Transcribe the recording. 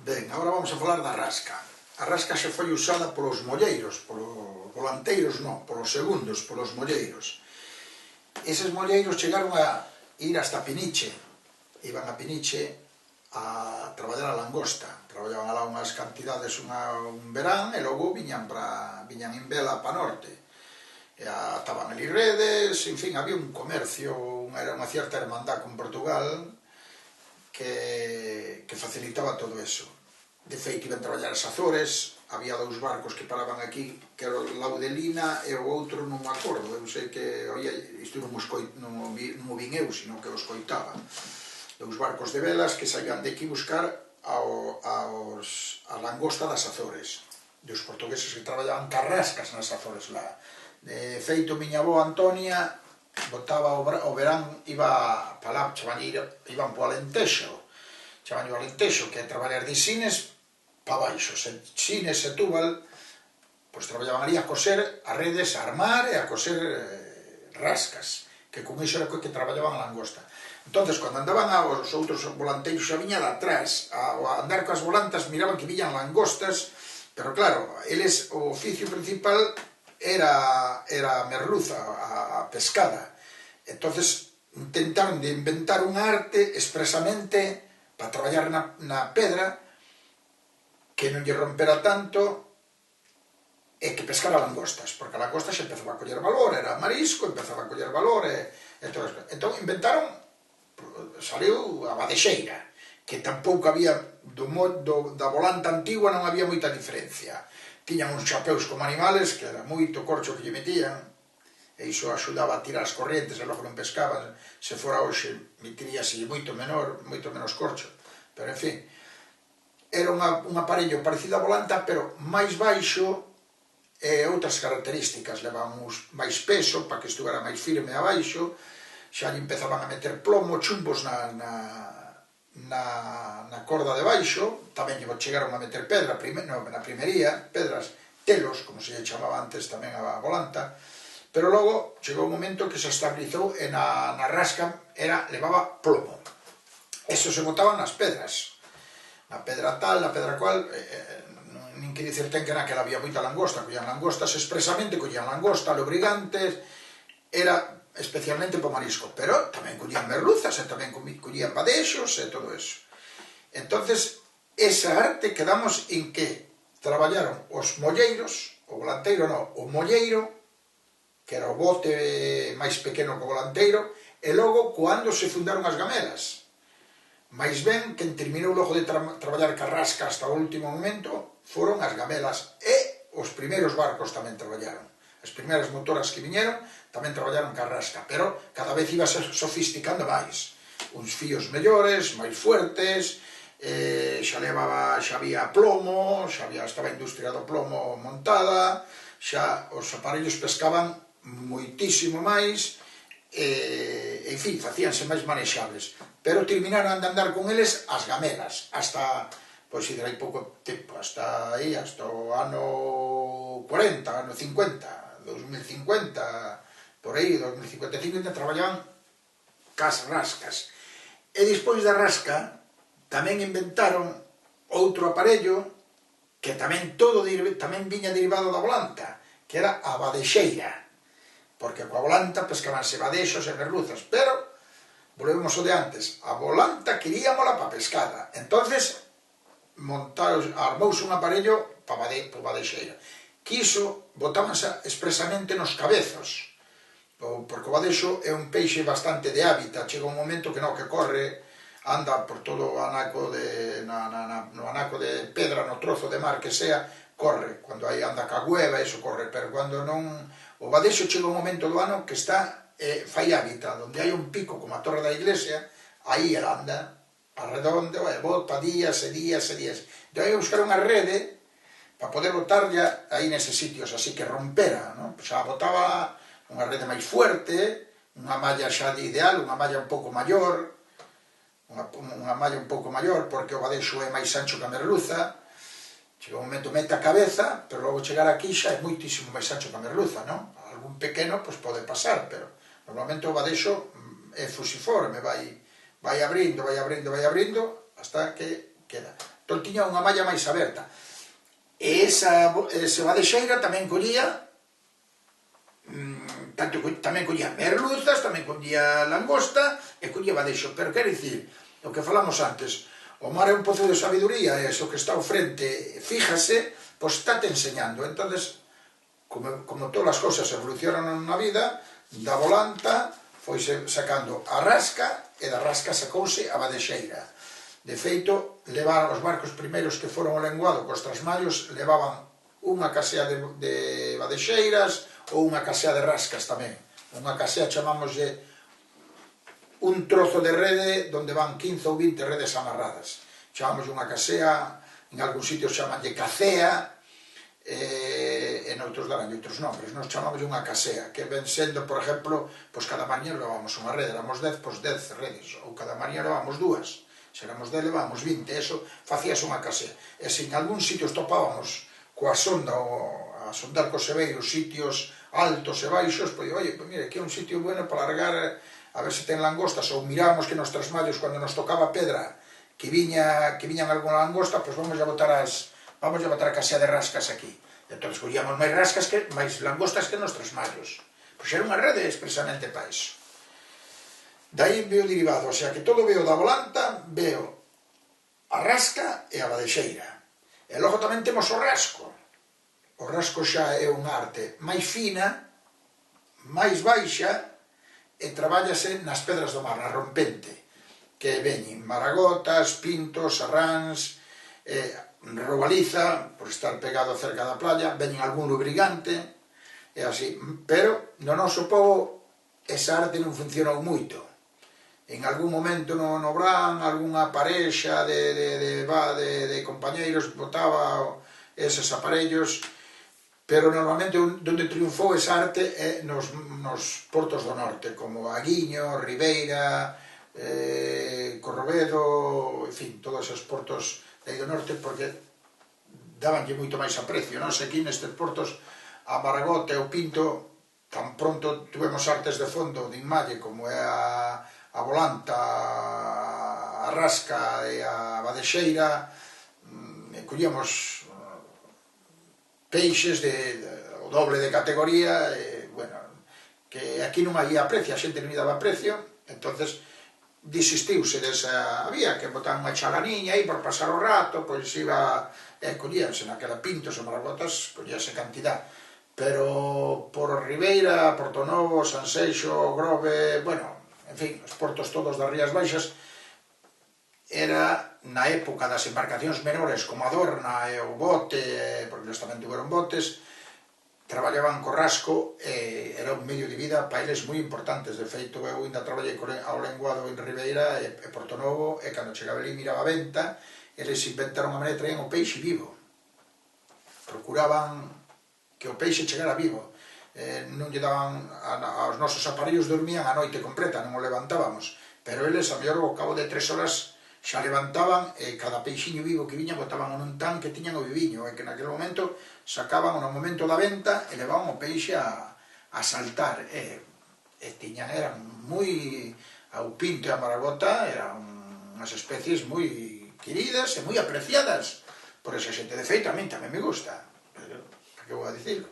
Ben, agora vamos a falar da rasca. A rasca xa foi usada polos molleiros, polos volanteiros non, polos segundos, polos molleiros. Eses molleiros chegaron a ir hasta Peniche. Iban a Peniche a traballar a langosta. Traballaban alá unhas cantidades un verán e logo viñan en vela para norte. E estaban ali redes, en fin, había un comercio, era unha cierta hermandad con Portugal que facilitaba todo eso. De feito, iban traballar as Azores, había dous barcos que paraban aquí, que era o Laudelina e o outro non me acordo. Eu sei que, isto non o vin eu, sino que o escoitaba. Dous barcos de velas que saían de aquí buscar a langosta das Azores. Dos portugueses que traballaban carrascas nas Azores lá. De feito, miña avó Antonia botaba o verán, iba para lá, iban para o Alentexo, chamaban o Alentexo, que é traballar de Sines para baixo. Sines e Túbal, pois traballaban ali a coser as redes, a armar e a coser rascas, que con iso era que traballaban a langosta. Entonces, cando andaban os outros volanteiros xa viña de atrás, a andar coas volantas miraban que viñan langostas, pero claro, eles, o oficio principal era a merluza, a pescada. Entonces, intentaron de inventar unha arte expresamente para traballar na pedra que non lle rompera tanto e que pescara langostas, porque a langosta xa empezaba a coller valor, era marisco, empezaba a coller valor e todo eso. Entón inventaron, saliu a badexeira, que tampouco había, da volanta antigua non había moita diferencia. Tiñan uns chapeus como animales, que era moito corcho que lle metían, e iso axudaba a tirar as corrientes e logo non pescaban. Se fora hoxe, metiríase moito menos corcho, pero en fin, era un aparello parecido á volanta, pero máis baixo e outras características. Levaban máis peso para que estuvera máis firme abaixo, xa lle empezaban a meter plomo, chumbos na corda de baixo, tamén lle chegaron a meter pedra na primería, pedras, telos, como se lle chamaba antes tamén a volanta, pero logo chegou un momento que se estabilizou e na rasca levaba plomo. Eso se botaba nas pedras. Na pedra tal, na pedra cual, nin que dicir ten que naquela había moita langosta, collían langostas expresamente, collían langosta, lubrigantes, era especialmente para marisco, pero tamén collían merluzas e tamén collían badexos e todo eso. Entonces, esa arte quedamos en que traballaron os molleiros, o volanteiro non, o molleiro, que era o bote máis pequeno que o volanteiro, e logo, cando se fundaron as gamelas. Mais ben, quen terminou logo de traballar carrasca hasta o último momento foron as gamelas, e os primeiros barcos tamén traballaron. As primeiras motoras que viñeron tamén traballaron carrasca, pero cada vez iba sofisticando máis. Uns fíos mellores, máis fuertes, xa había plomo, estaba a industria do plomo montada, xa os aparellos pescaban moitísimo máis, en fin, facíanse máis manexables, pero terminaron de andar con eles as gamelas, hasta, pois, hai pouco tempo, hasta o ano 40, ano 50, 2050, por aí, 2055, ainda traballaban cas rascas. E despois da rasca, tamén inventaron outro aparello que tamén viña derivado da volanta, que era a badexeira, porque coa volanta pescabanse badexos e merluzas, pero, volvemos ao de antes, a volanta queríamola para pescada. Entonces, armouse un aparello para badexeira, que iso botábanse expresamente nos cabezos, porque o badexo é un peixe bastante de hábitat, chega un momento que corre, anda por todo o anaco de pedra, no trozo de mar que sea, corre. Cando aí anda ca hueva, iso corre, pero cando non... O badexo chega un momento do ano que fai hábitat, onde hai un pico como a Torre da Iglesia, aí ela anda arredondo, e bota días e días e días. Entón hai que buscar unha rede para poder botarlla aí neses sitios, así que rompera, xa botaba unha rede máis fuerte, unha malla xa de ideal, unha malla un pouco maior, porque o badexo é máis ancho que a merluza. Chega un momento, mete a cabeza, pero logo chegar aquí xa é moitísimo máis ancho que a merluza, non? Algún pequeno, pois pode pasar, pero normalmente o badexo é fusiforme, vai abrindo, hasta que queda. entón tiña unha malla máis aberta. E ese badexeira tamén collía tamén collía merluzas, tamén collía langosta e collía badexo, pero quero dicir, o que falamos antes, o mar é un pozo de sabiduría, e o que está ao frente fíjase, pois está te enseñando. Entonces, como todas as cousas evolucionan na vida, da volanta foi sacando a rasca, e da rasca sacouse a badexeira. De feito, levaron os barcos primeiros que foron ao lenguado cos trasmallos, levaban unha casea de badexeiras ou unha casea de rascas tamén. Unha casea chamámoslle un trozo de rede onde van 15 ou 20 redes amarradas. Chamámoslle unha casea, en algúns sitios chamanlle cacea, e noutros darán outros nombres. Nos chamamos unha casea, que ven sendo, por exemplo, pois cada mañana levábamos unha rede, éramos 10, pois 10 redes, ou cada mañana levábamos 2, se éramos 10 levábamos 20, eso facías unha casea. E se en algún sitios topábamos coa sonda, ou a sondar cos sebeiros, sitios altos e baixos, pois, oye, pois mira, aquí é un sitio bueno para largar, a ver se ten langostas, ou mirábamos que nos trasmallos, cando nos tocaba pedra, que viñan algunha langosta, pois vamos a botar a casea de rascas aquí. Entón, collíamos máis langostas que nos trasmallos. Pois era unha rede expresamente para iso. Daí veo derivado, o sea que todo veo da volanta, veo a rasca e a badexeira. E logo tamén temos o rasco. O rasco xa é unha arte máis fina, máis baixa, e trabállase nas pedras do mar, na rompente, que veñen maragotas, pintos, arráns, robaliza, por estar pegado cerca da playa, veñen algún lubricante, e así. Pero no noso pobo esa arte non funcionou moito. En algún momento no Brán, algunha parexa de compañeiros botaba eses aparellos, pero normalmente onde triunfou esa arte é nos portos do norte, como Aguiño, Ribeira, Corrobedo, en fin, todos esos portos de aí do norte, porque dabanlle moito máis aprecio. Nós aquí nestes portos, a Maragote e o Pinto, tan pronto tuvemos artes de fondo de inmalle, como é a volanta, a rasca e a badexeira, collíamos peixes o doble de categoría, bueno, que aquí non había aprecio, a xente non lle daba aprecio, entonces desistiuse desa, había que botar unha chalaniña aí por pasar o rato, pois iba, collíanse naquela pintos e maragotas, collíase cantidad, pero por Ribeira, Portonovo, Sanseixo, Grove, bueno, en fin, os portos todos das Rías Baixas, era na época das embarcacións menores como a Dorna e o bote, porque eles tamén tuveron botes, traballaban co rasco, era un medio de vida para eles moi importantes. De feito, eu ainda traballei ao lenguado en Ribeira e Portonovo, e cando chegaba ali miraba a venta, eles inventaron a maneira de traían o peixe vivo. Procuraban que o peixe chegara vivo. Non lle daban, aos nosos aparellos dormían a noite completa, non o levantábamos, pero eles, a mellor, ao cabo de 3 horas, xa levantaban, e cada peixiño vivo que viña botaban nun tanque, tiñan o viviño, e que naquele momento sacaban no momento da venta e levaban o peixe a saltar, e eran moi, o Pinto e a Maragota eran unhas especies moi queridas e moi apreciadas por esa xente. De feito, a min tamén me gusta, para que vou a dicirlo.